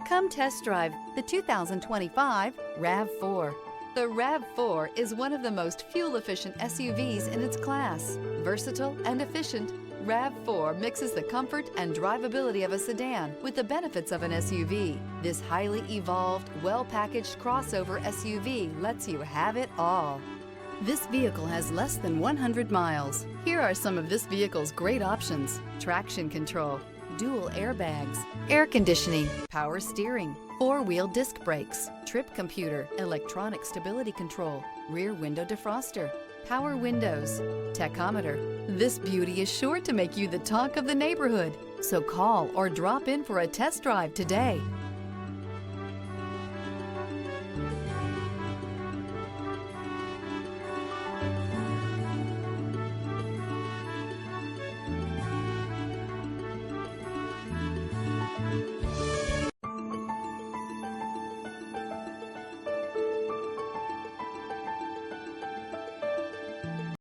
Come test drive the 2025 RAV4. The RAV4 is one of the most fuel-efficient SUVs in its class. Versatile and efficient, RAV4 mixes the comfort and drivability of a sedan with the benefits of an SUV. This highly evolved, well-packaged crossover SUV lets you have it all. This vehicle has less than 100 miles. Here are some of this vehicle's great options: traction control, dual airbags, air conditioning, power steering, four-wheel disc brakes, trip computer, electronic stability control, rear window defroster, power windows, tachometer. This beauty is sure to make you the talk of the neighborhood. So call or drop in for a test drive today.